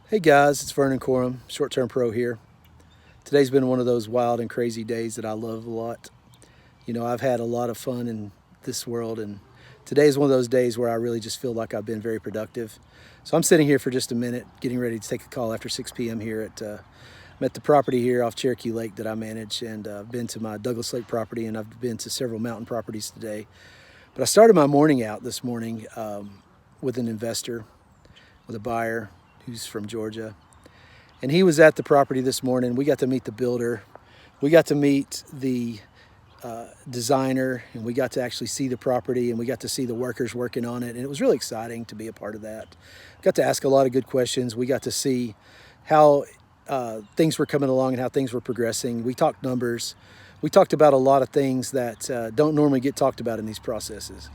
Hey guys, it's Vernon Corum, short-term pro here. Today's been one of those wild and crazy days that I love a lot. I've had a lot of fun in this world, and today is one of those days where I really just feel like I've been very productive. So I'm sitting here for just a minute, getting ready to take a call after 6 p.m. here I'm at the property here off Cherokee Lake that I manage, and I've been to my Douglas Lake property, and I've been to several mountain properties today. But I started my morning out this morning with an investor, with a buyer who's from Georgia. And he was at the property this morning. We got to meet the builder. We got to meet the designer, and we got to actually see the property, and we got to see the workers working on it. And it was really exciting to be a part of that. Got to ask a lot of good questions. We got to see how things were coming along and how things were progressing. We talked numbers. We talked about a lot of things that don't normally get talked about in these processes.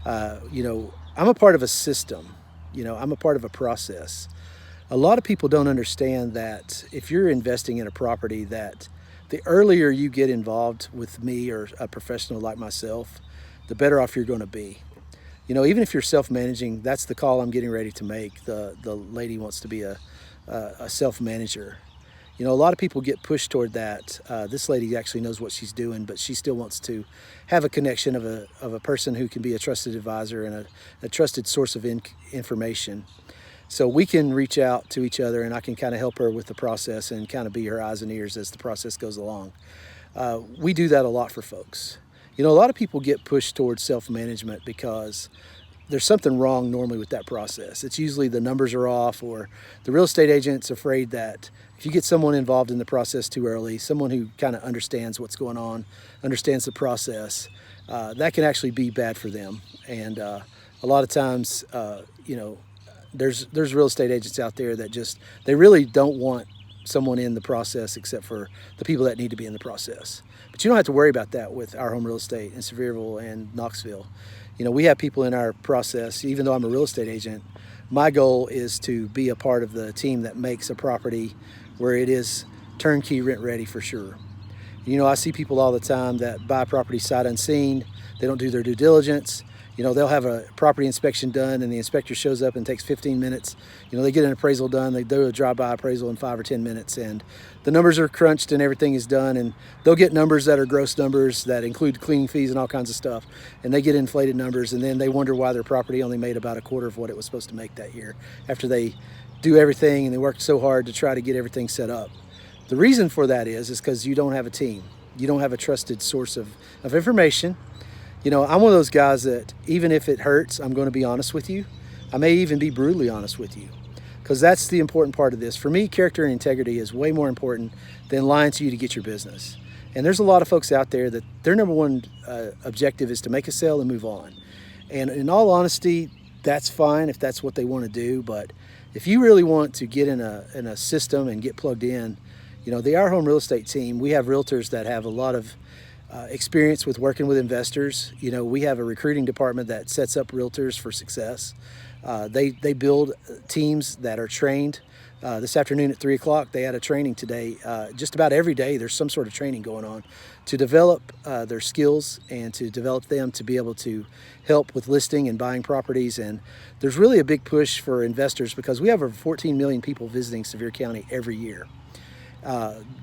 I'm a part of a system. I'm a part of a process. A lot of people don't understand that if you're investing in a property, that the earlier you get involved with me or a professional like myself, the better off you're going to be. Even if you're self-managing, that's the call I'm getting ready to make. The lady wants to be a self-manager. A lot of people get pushed toward that. This lady actually knows what she's doing, but she still wants to have a connection of a person who can be a trusted advisor and a trusted source of information. So we can reach out to each other, and I can kind of help her with the process and kind of be her eyes and ears as the process goes along. We do that a lot for folks. A lot of people get pushed towards self-management because there's something wrong normally with that process. It's usually the numbers are off, or the real estate agent's afraid that if you get someone involved in the process too early, someone who kind of understands what's going on, understands the process, that can actually be bad for them. And a lot of times, there's real estate agents out there that they really don't want someone in the process except for the people that need to be in the process. But you don't have to worry about that with Our Home Real Estate in Sevierville and Knoxville. We have people in our process. Even though I'm a real estate agent, my goal is to be a part of the team that makes a property where it is turnkey rent ready for sure. I see people all the time that buy property sight unseen. They don't do their due diligence. They'll have a property inspection done, and the inspector shows up and takes 15 minutes. They get an appraisal done. They do a drive-by appraisal in 5 or 10 minutes, and the numbers are crunched and everything is done, and they'll get numbers that are gross numbers that include cleaning fees and all kinds of stuff, and they get inflated numbers, and then they wonder why their property only made about a quarter of what it was supposed to make that year after they do everything and they worked so hard to try to get everything set up. The reason for that is because you don't have a team. You don't have a trusted source of information. I'm one of those guys that even if it hurts, I'm going to be honest with you. I may even be brutally honest with you, because that's the important part of this. For me, character and integrity is way more important than lying to you to get your business. And there's a lot of folks out there that their number one objective is to make a sale and move on. And in all honesty, that's fine if that's what they want to do. But if you really want to get in a system and get plugged in, the Our Home Real Estate team, we have realtors that have a lot of experience with working with investors. We have a recruiting department that sets up realtors for success. They build teams that are trained. This afternoon at 3 o'clock, they had a training today. Just about every day, there's some sort of training going on to develop their skills and to develop them to be able to help with listing and buying properties. And there's really a big push for investors because we have over 14 million people visiting Sevier County every year.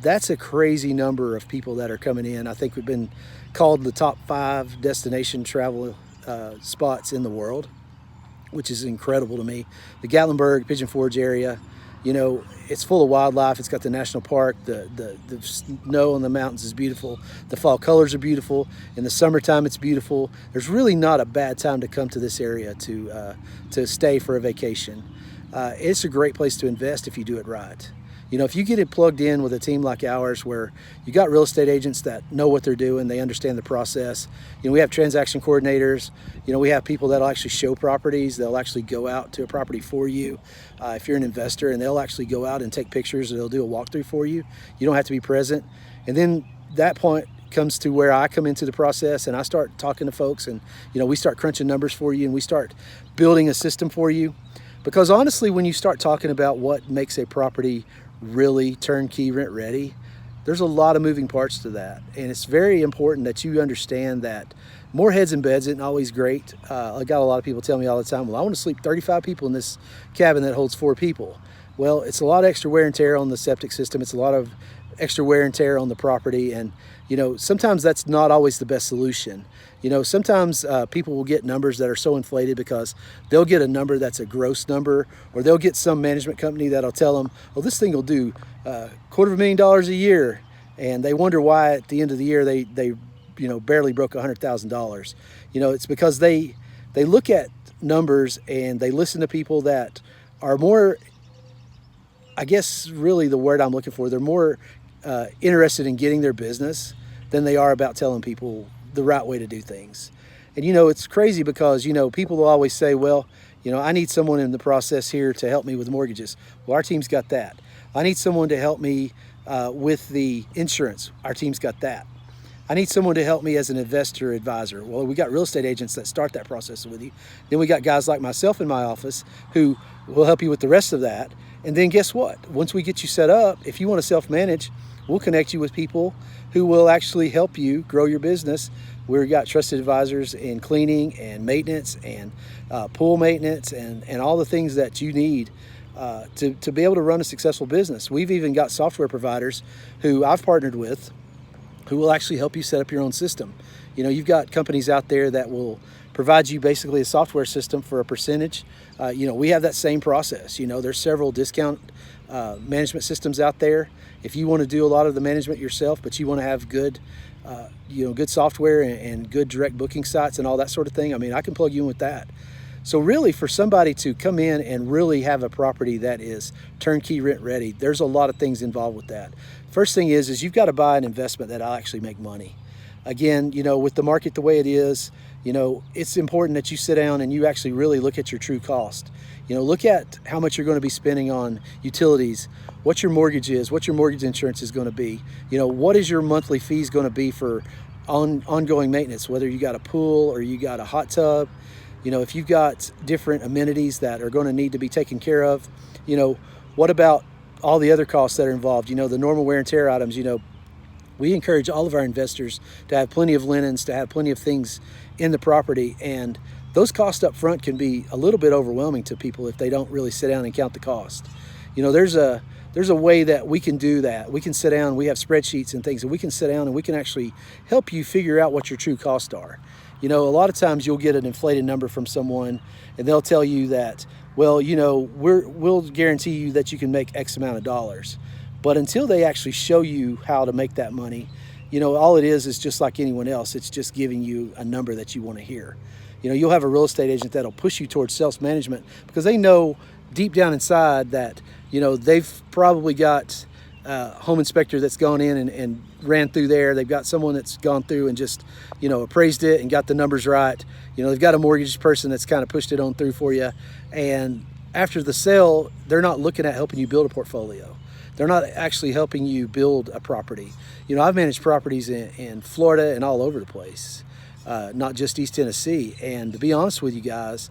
That's a crazy number of people that are coming in. I think we've been called the top 5 destination travel spots in the world, which is incredible to me. The Gatlinburg, Pigeon Forge area, it's full of wildlife. It's got the national park. The snow on the mountains is beautiful. The fall colors are beautiful. In the summertime, it's beautiful. There's really not a bad time to come to this area to stay for a vacation. It's a great place to invest if you do it right. If you get it plugged in with a team like ours where you got real estate agents that know what they're doing, they understand the process. We have transaction coordinators. We have people that'll actually show properties. They'll actually go out to a property for you if you're an investor, and they'll actually go out and take pictures, or they'll do a walkthrough for you. You don't have to be present. And then that point comes to where I come into the process and I start talking to folks, and we start crunching numbers for you, and we start building a system for you. Because honestly, when you start talking about what makes a property really turnkey rent ready, there's a lot of moving parts to that, and it's very important that you understand that more heads in beds isn't always great. I got a lot of people tell me all the time, well, I want to sleep 35 people in this cabin that holds 4 people. Well, it's a lot of extra wear and tear on the septic system. It's a lot of extra wear and tear on the property. And, sometimes that's not always the best solution. Sometimes people will get numbers that are so inflated because they'll get a number that's a gross number, or they'll get some management company that'll tell them, oh, this thing will do $250,000 a year. And they wonder why at the end of the year they barely broke $100,000. It's because they look at numbers and they listen to people that are more, I guess really the word I'm looking for, they're more interested in getting their business than they are about telling people the right way to do things. And it's crazy because people will always say, well, I need someone in the process here to help me with mortgages. Well, our team's got that. I need someone to help me with the insurance. Our team's got that. I need someone to help me as an investor advisor. Well, we got real estate agents that start that process with you. Then we got guys like myself in my office who will help you with the rest of that. And then guess what? Once we get you set up, if you want to self-manage, we'll connect you with people who will actually help you grow your business. We've got trusted advisors in cleaning and maintenance and pool maintenance and all the things that you need to be able to run a successful business. We've even got software providers who I've partnered with who will actually help you set up your own system. You've got companies out there that will provide you basically a software system for a percentage. We have that same process. There's several discount management systems out there. If you want to do a lot of the management yourself, but you want to have good, good software and good direct booking sites and all that sort of thing, I can plug you in with that. So really, for somebody to come in and really have a property that is turnkey rent ready, there's a lot of things involved with that. First thing is you've got to buy an investment that'll actually make money. Again, with the market the way it is, it's important that you sit down and you actually really look at your true cost. Look at how much you're going to be spending on utilities, what your mortgage is, what your mortgage insurance is going to be. What is your monthly fees going to be for ongoing maintenance, whether you got a pool or you got a hot tub. If you've got different amenities that are going to need to be taken care of, what about all the other costs that are involved? The normal wear and tear items. We encourage all of our investors to have plenty of linens, to have plenty of things in the property, and those costs up front can be a little bit overwhelming to people if they don't really sit down and count the cost. There's a way that we can do that. We can sit down, we have spreadsheets and things, and we can sit down and we can actually help you figure out what your true costs are. A lot of times you'll get an inflated number from someone and they'll tell you that, well, we'll guarantee you that you can make X amount of dollars. But until they actually show you how to make that money, all it is just like anyone else. It's just giving you a number that you want to hear. You'll have a real estate agent that'll push you towards self-management because they know deep down inside that, they've probably got a home inspector that's gone in and ran through there. They've got someone that's gone through and just, appraised it and got the numbers right. They've got a mortgage person that's kind of pushed it on through for you. And after the sale, they're not looking at helping you build a portfolio. They're not actually helping you build a property. I've managed properties in Florida and all over the place, not just East Tennessee. And to be honest with you guys,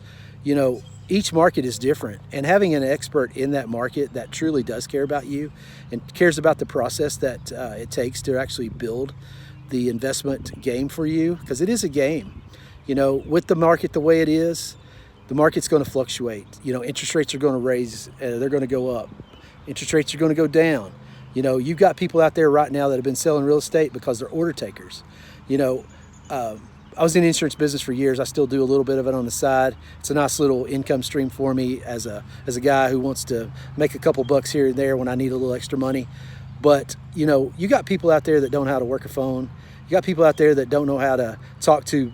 each market is different. And having an expert in that market that truly does care about you and cares about the process that it takes to actually build the investment game for you, because it is a game. With the market the way it is, the market's going to fluctuate. Interest rates are going to raise, they're going to go up. Interest rates are going to go down. You've got people out there right now that have been selling real estate because they're order takers. I was in the insurance business for years. I still do a little bit of it on the side. It's a nice little income stream for me as a guy who wants to make a couple bucks here and there when I need a little extra money. But, you got people out there that don't know how to work a phone. You got people out there that don't know how to talk to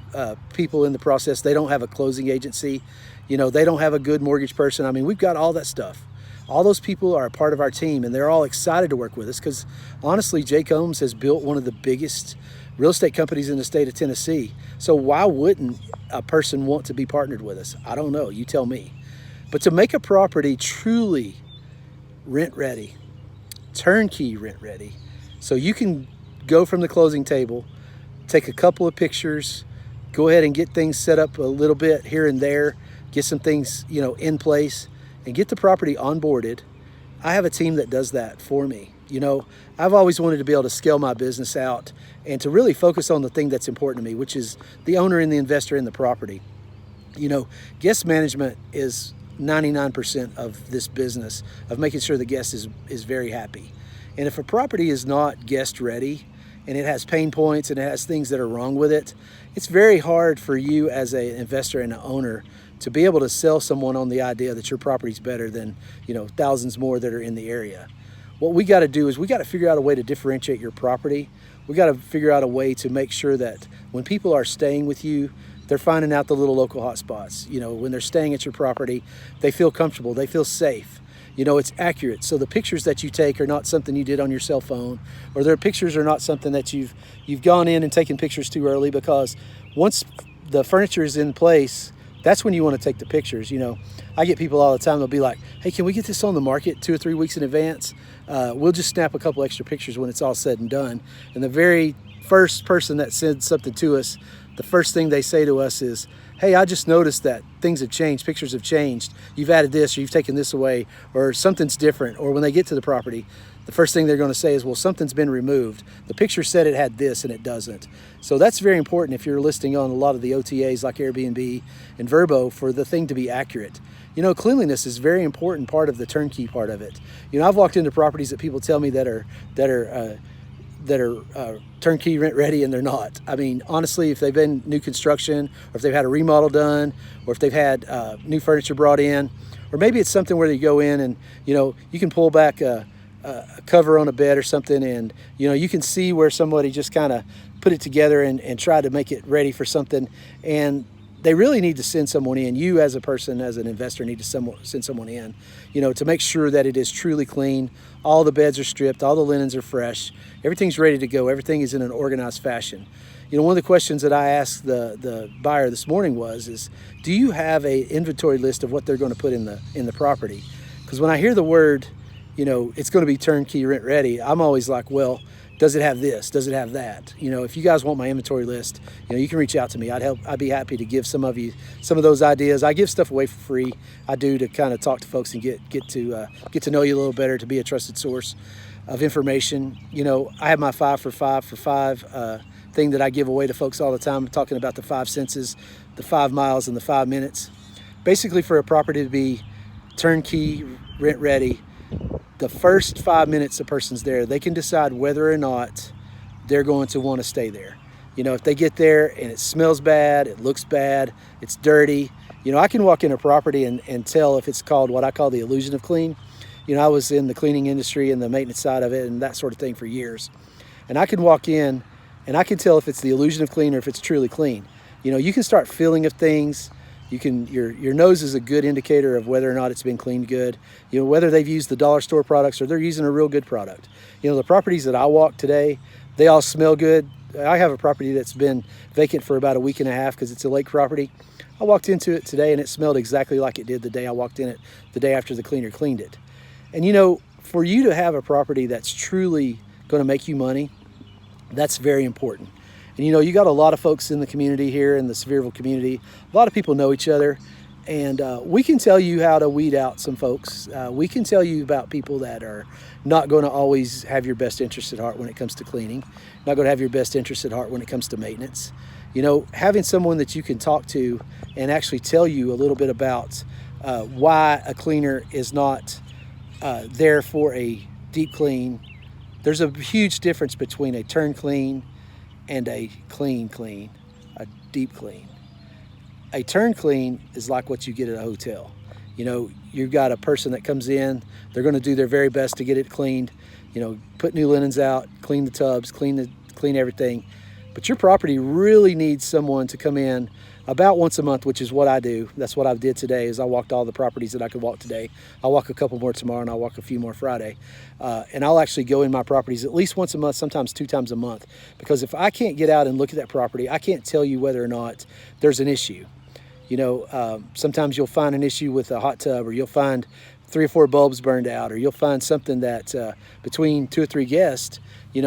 people in the process. They don't have a closing agency. They don't have a good mortgage person. We've got all that stuff. All those people are a part of our team, and they're all excited to work with us because, honestly, Jay Combs has built one of the biggest real estate companies in the state of Tennessee. So why wouldn't a person want to be partnered with us? I don't know. You tell me. But to make a property truly rent ready, turnkey rent ready, so you can go from the closing table, take a couple of pictures, go ahead and get things set up a little bit here and there, get some things, in place, and get the property onboarded. I have a team that does that for me. I've always wanted to be able to scale my business out and to really focus on the thing that's important to me, which is the owner and the investor in the property. Guest management is 99% of this business of making sure the guest is very happy. And if a property is not guest ready and it has pain points and it has things that are wrong with it, it's very hard for you as an investor and an owner to be able to sell someone on the idea that your property's better than, thousands more that are in the area. What we got to do is we got to figure out a way to differentiate your property. We got to figure out a way to make sure that when people are staying with you, they're finding out the little local hotspots. When they're staying at your property, they feel comfortable, they feel safe. It's accurate. So the pictures that you take are not something you did on your cell phone, or their pictures are not something that you've gone in and taken pictures too early, because once the furniture is in place, that's when you want to take the pictures. I get people all the time, they'll be like, hey, can we get this on the market 2 or 3 weeks in advance? We'll just snap a couple extra pictures when it's all said and done. And the very first person that said something to us, the first thing they say to us is, hey, I just noticed that things have changed, pictures have changed. You've added this, or you've taken this away, or something's different. Or when they get to the property, the first thing they're going to say is, well, something's been removed. The picture said it had this and it doesn't. So that's very important if you're listing on a lot of the OTAs like Airbnb and Vrbo, for the thing to be accurate. Cleanliness is a very important part of the turnkey part of it. I've walked into properties that people tell me that are turnkey rent ready, and they're not. I mean, honestly, if they've been new construction, or if they've had a remodel done, or if they've had new furniture brought in, or maybe it's something where you go in and you can pull back a cover on a bed or something, and you can see where somebody just kind of put it together and tried to make it ready for something, and they really need to send someone in. You as a person, as an investor, need to send someone in, to make sure that it is truly clean. All the beds are stripped, all the linens are fresh, everything's ready to go, everything is in an organized fashion. One of the questions that I asked the buyer this morning is, do you have a inventory list of what they're going to put in the property? Because when I hear the word, it's going to be turnkey rent ready, I'm always like, well, does it have this? Does it have that? If you guys want my inventory list, you can reach out to me. I'd be happy to give some of you some of those ideas. I give stuff away for free. I do, to kind of talk to folks and get to know you a little better, to be a trusted source of information. I have my 5 for 5 thing that I give away to folks all the time. I'm talking about the 5 senses, the 5 miles, and the 5 minutes. Basically, for a property to be turnkey rent ready, the first 5 minutes a person's there, they can decide whether or not they're going to want to stay there. If they get there and it smells bad, it looks bad, it's dirty, I can walk in a property and tell if it's called what I call the illusion of clean. I was in the cleaning industry and the maintenance side of it and that sort of thing for years. And I can walk in and I can tell if it's the illusion of clean or if it's truly clean. You can start feeling of things. Your nose is a good indicator of whether or not it's been cleaned good. Whether they've used the dollar store products or they're using a real good product. The properties that I walk today, they all smell good. I have a property that's been vacant for about a week and a half because it's a lake property. I walked into it today and it smelled exactly like it did the day I walked in it, the day after the cleaner cleaned it. And for you to have a property that's truly going to make you money, that's very important. And you got a lot of folks in the community here, in the Sevierville community. A lot of people know each other, and we can tell you how to weed out some folks. We can tell you about people that are not going to always have your best interest at heart when it comes to cleaning, not going to have your best interest at heart when it comes to maintenance. Having someone that you can talk to and actually tell you a little bit about why a cleaner is not there for a deep clean. There's a huge difference between a turn clean and a clean, a deep clean. A turn clean is like what you get at a hotel. You've got a person that comes in, they're going to do their very best to get it cleaned, put new linens out, clean the tubs, clean everything. But your property really needs someone to come in about once a month, which is what I do. That's what I did today, is I walked all the properties that I could walk today. I'll walk a couple more tomorrow, and I'll walk a few more Friday. And I'll actually go in my properties at least once a month, sometimes 2 times a month. Because if I can't get out and look at that property, I can't tell you whether or not there's an issue. Sometimes you'll find an issue with a hot tub, or you'll find 3 or 4 bulbs burned out, or you'll find something that between 2 or 3 guests,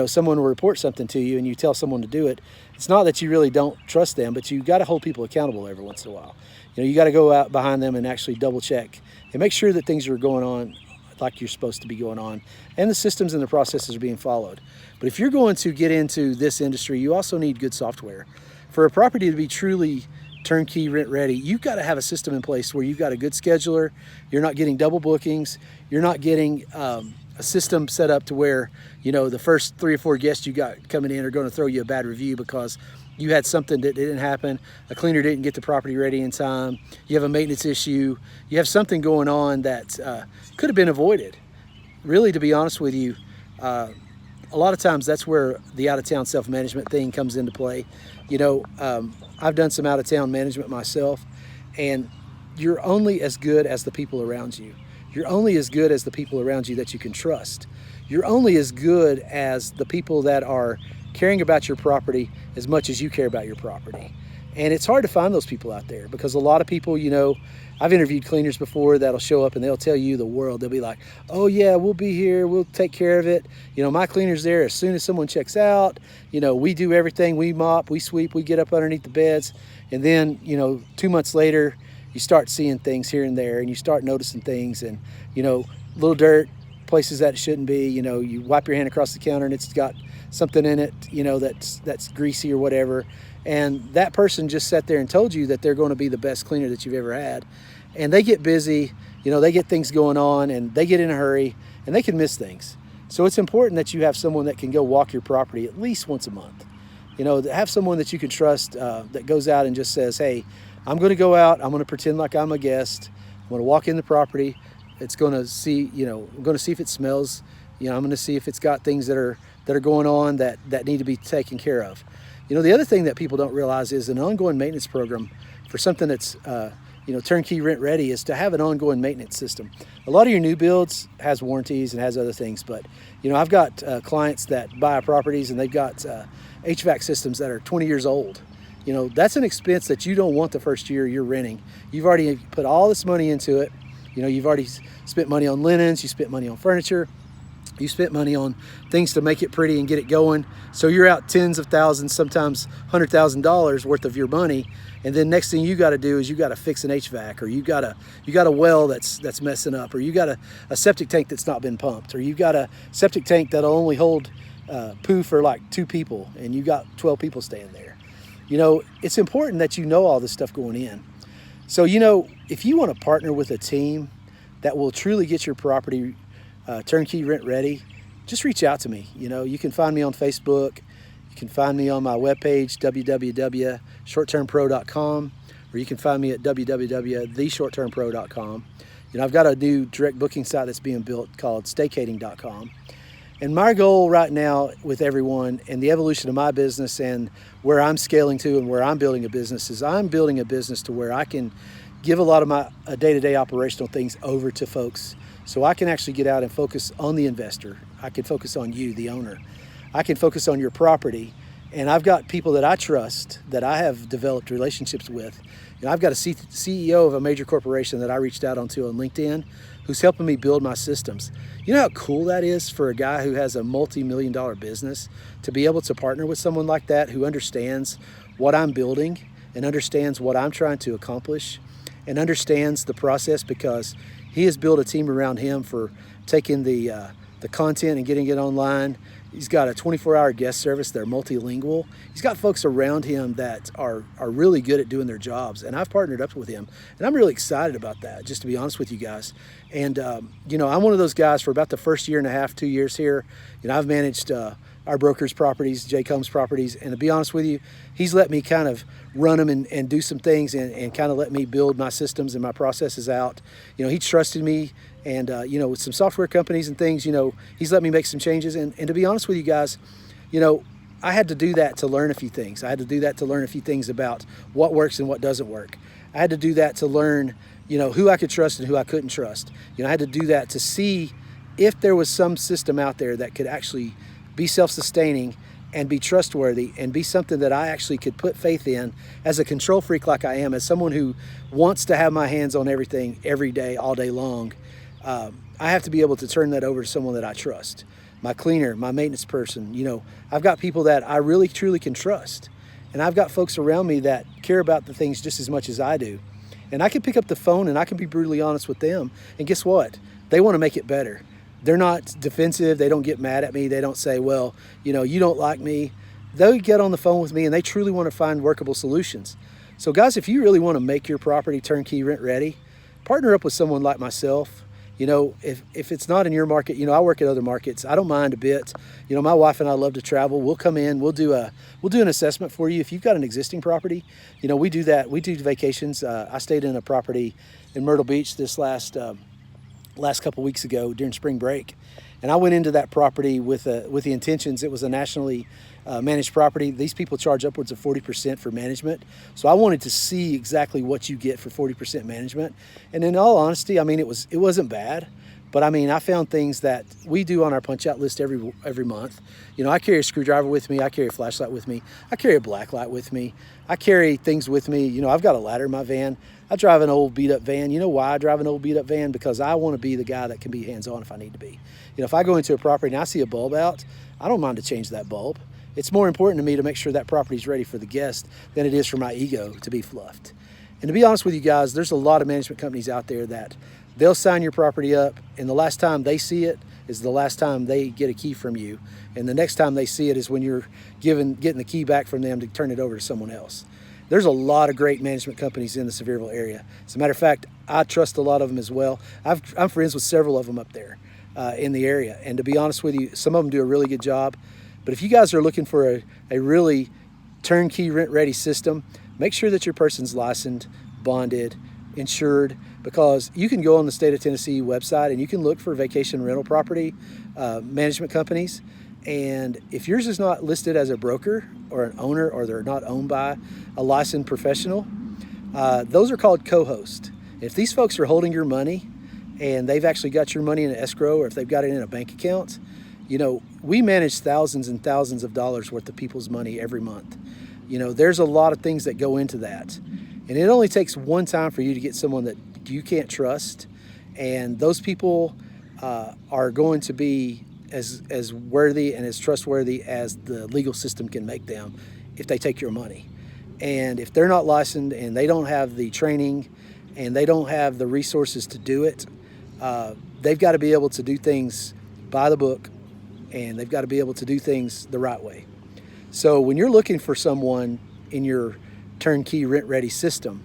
someone will report something to you and you tell someone to do it. It's not that you really don't trust them, but you got to hold people accountable every once in a while. You got to go out behind them and actually double check and make sure that things are going on like you're supposed to be going on, and the systems and the processes are being followed. But if you're going to get into this industry, you also need good software. For a property to be truly Turnkey Rent Ready, you've got to have a system in place where you've got a good scheduler. You're not getting double bookings. You're not getting a system set up to where, you know, the first 3 or 4 guests you got coming in are going to throw you a bad review because you had something that didn't happen. A cleaner didn't get the property ready in time. You have a maintenance issue. You have something going on that could have been avoided. Really, to be honest with you, a lot of times that's where the out-of-town self-management thing comes into play. You know, I've done some out-of-town management myself, and you're only as good as the people around you. You're only as good as the people around you that you can trust. You're only as good as the people that are caring about your property as much as you care about your property. And it's hard to find those people out there because a lot of people, you know, I've interviewed cleaners before that'll show up and they'll tell you the world. They'll be like, oh yeah, we'll be here, we'll take care of it. You know, my cleaner's there as soon as someone checks out. You know, we do everything, we mop, we sweep, we get up underneath the beds. And then, you know, 2 months later, you start seeing things here and there and you start noticing things and, you know, little dirt, places that it shouldn't be. You know, you wipe your hand across the counter and it's got something in it, you know, that's greasy or whatever. And that person just sat there and told you that they're going to be the best cleaner that you've ever had. And they get busy, you know, they get things going on and they get in a hurry and they can miss things. So it's important that you have someone that can go walk your property at least once a month. You know, have someone that you can trust that goes out and just says, hey, I'm going to go out, I'm going to pretend like I'm a guest, I'm going to walk in the property, it's going to see, you know, I'm going to see if it smells, you know, I'm going to see if it's got things that are going on that need to be taken care of. You know, the other thing that people don't realize is an ongoing maintenance program for something that's, you know, turnkey rent ready is to have an ongoing maintenance system. A lot of your new builds has warranties and has other things, but, you know, I've got clients that buy properties and they've got HVAC systems that are 20 years old. You know, that's an expense that you don't want the first year you're renting. You've already put all this money into it. You know, you've already spent money on linens, you spent money on furniture, you spent money on things to make it pretty and get it going. So you're out tens of thousands, sometimes $100,000 worth of your money. And then next thing you got to do is you got to fix an HVAC, or you got a well that's messing up, or you got a septic tank that's not been pumped, or you got a septic tank that'll only hold poo for like 2 people, and you got 12 people staying there. You know, it's important that you know all this stuff going in. So, you know, if you want to partner with a team that will truly get your property turnkey rent ready, just reach out to me. You know, you can find me on Facebook. You can find me on my webpage, www.shorttermpro.com, or you can find me at www.theshorttermpro.com. You know, I've got a new direct booking site that's being built called staycating.com. And my goal right now with everyone and the evolution of my business and where I'm scaling to and where I'm building a business is I'm building a business to where I can give a lot of my day-to-day operational things over to folks so I can actually get out and focus on the investor. I can focus on you, the owner. I can focus on your property. And I've got people that I trust, that I have developed relationships with. You know, I've got a CEO of a major corporation that I reached out onto on LinkedIn who's helping me build my systems. You know how cool that is for a guy who has a multi-million-dollar business to be able to partner with someone like that who understands what I'm building and understands what I'm trying to accomplish and understands the process, because he has built a team around him for taking the content and getting it online. He's got a 24-hour guest service. They're multilingual. He's got folks around him that are really good at doing their jobs, and I've partnered up with him, and I'm really excited about that, just to be honest with you guys. And you know, I'm one of those guys for about the first 1.5 years, 2 years here. You know, I've managed our broker's properties, Jay Combs properties, and to be honest with you, he's let me kind of run them and do some things and kind of let me build my systems and my processes out. You know, he trusted me, and you know, with some software companies and things, you know, he's let me make some changes. And to be honest with you guys, you know, I had to do that to learn a few things. I had to do that to learn a few things about what works and what doesn't work. I had to do that to learn, you know, who I could trust and who I couldn't trust. You know, I had to do that to see if there was some system out there that could actually be self-sustaining and be trustworthy and be something that I actually could put faith in as a control freak like I am, as someone who wants to have my hands on everything every day, all day long. I have to be able to turn that over to someone that I trust. My cleaner, my maintenance person, you know, I've got people that I really truly can trust. And I've got folks around me that care about the things just as much as I do. And I can pick up the phone and I can be brutally honest with them. And guess what? They want to make it better. They're not defensive. They don't get mad at me. They don't say, well, you know, you don't like me. They get on the phone with me and they truly want to find workable solutions. So guys, if you really want to make your property turnkey rent ready, partner up with someone like myself. You know, if it's not in your market, you know, I work at other markets. I don't mind a bit. You know, my wife and I love to travel. We'll come in, we'll do an assessment for you. If you've got an existing property, you know, we do that. We do vacations. I stayed in a property in Myrtle Beach this last couple weeks ago during spring break. And I went into that property with the intentions. It was a nationally managed property. These people charge upwards of 40% for management. So I wanted to see exactly what you get for 40% management. And in all honesty, I mean, it wasn't bad. But I mean, I found things that we do on our punch out list every month. You know, I carry a screwdriver with me. I carry a flashlight with me. I carry a black light with me. I carry things with me. You know, I've got a ladder in my van. I drive an old beat up van. You know why I drive an old beat up van? Because I want to be the guy that can be hands on if I need to be. You know, if I go into a property and I see a bulb out, I don't mind to change that bulb. It's more important to me to make sure that property is ready for the guest than it is for my ego to be fluffed. And to be honest with you guys, there's a lot of management companies out there that they'll sign your property up, and the last time they see it is the last time they get a key from you. And the next time they see it is when you're getting the key back from them to turn it over to someone else. There's a lot of great management companies in the Sevierville area. As a matter of fact, I trust a lot of them as well. I'm friends with several of them up there in the area. And to be honest with you, some of them do a really good job. But if you guys are looking for a really turnkey rent-ready system, make sure that your person's licensed, bonded, insured, because you can go on the state of Tennessee website and you can look for vacation rental property management companies. And if yours is not listed as a broker or an owner, or they're not owned by a licensed professional, those are called co-host. If these folks are holding your money and they've actually got your money in an escrow, or if they've got it in a bank account, you know, we manage thousands and thousands of dollars worth of people's money every month. You know, there's a lot of things that go into that. And it only takes one time for you to get someone that you can't trust. And those people are going to be as worthy and as trustworthy as the legal system can make them if they take your money. And if they're not licensed and they don't have the training and they don't have the resources to do it, they've got to be able to do things by the book, and they've got to be able to do things the right way. So when you're looking for someone in your turnkey rent-ready system,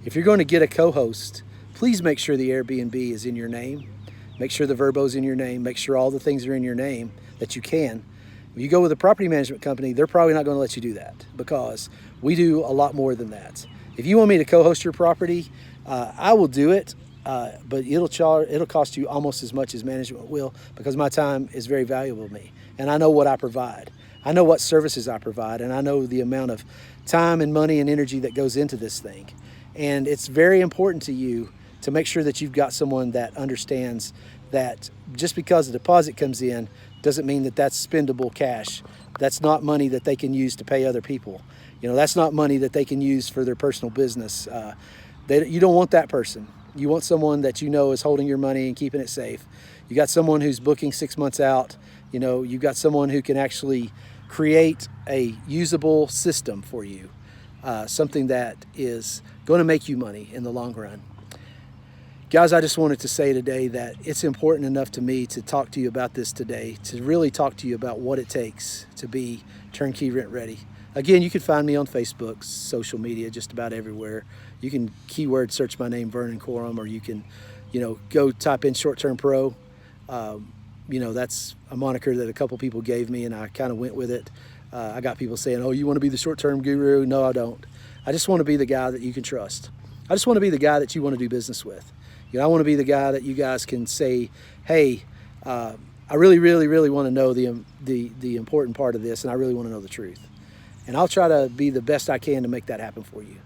if you're going to get a co-host, please make sure the Airbnb is in your name. Make sure the Vrbo's in your name. Make sure all the things are in your name that you can. When you go with a property management company, they're probably not going to let you do that, because we do a lot more than that. If you want me to co-host your property, I will do it, but it'll cost you almost as much as management will, because my time is very valuable to me, and I know what I provide. I know what services I provide, and I know the amount of time and money and energy that goes into this thing. And it's very important to you to make sure that you've got someone that understands that just because a deposit comes in doesn't mean that that's spendable cash. That's not money that they can use to pay other people. You know, that's not money that they can use for their personal business. You don't want that person. You want someone that you know is holding your money and keeping it safe. You got someone who's booking 6 months out. You know, you've got someone who can actually create a usable system for you, something that is going to make you money in the long run. Guys, I just wanted to say today that it's important enough to me to talk to you about this today, to really talk to you about what it takes to be turnkey rent ready. Again, you can find me on Facebook, social media, just about everywhere. You can keyword search my name, Vernon Corum, or you can, you know, go type in Short Term Pro. You know, that's a moniker that a couple people gave me, and I kind of went with it. I got people saying, oh, you want to be the short-term guru? No, I don't. I just want to be the guy that you can trust. I just want to be the guy that you want to do business with. You know, I want to be the guy that you guys can say, hey, I really, really, really want to know the important part of this, and I really want to know the truth. And I'll try to be the best I can to make that happen for you.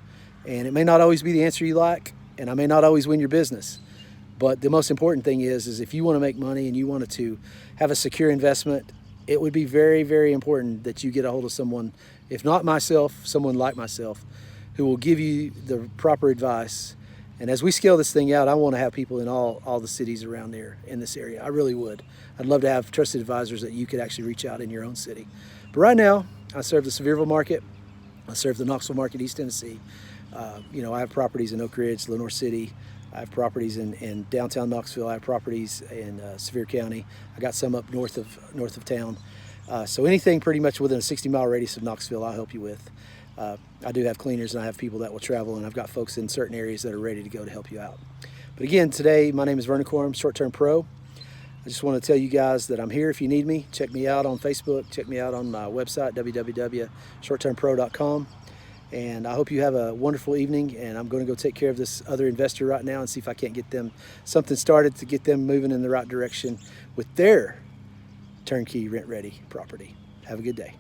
And it may not always be the answer you like, and I may not always win your business. But the most important thing is if you want to make money and you wanted to have a secure investment, it would be very, very important that you get a hold of someone, if not myself, someone like myself, who will give you the proper advice. And as we scale this thing out, I want to have people in all the cities around there in this area. I really would. I'd love to have trusted advisors that you could actually reach out in your own city. But right now, I serve the Sevierville market. I serve the Knoxville market, East Tennessee. You know, I have properties in Oak Ridge, Lenoir City. I have properties in downtown Knoxville. I have properties in Sevier County. I got some up north of town. So anything pretty much within a 60-mile radius of Knoxville, I'll help you with. I do have cleaners and I have people that will travel, and I've got folks in certain areas that are ready to go to help you out. But again, today, my name is Vernon Corum, Short Term Pro. I just want to tell you guys that I'm here if you need me. Check me out on Facebook. Check me out on my website, www.shorttermpro.com. And I hope you have a wonderful evening, and I'm going to go take care of this other investor right now and see if I can't get them something started to get them moving in the right direction with their turnkey rent-ready property. Have a good day.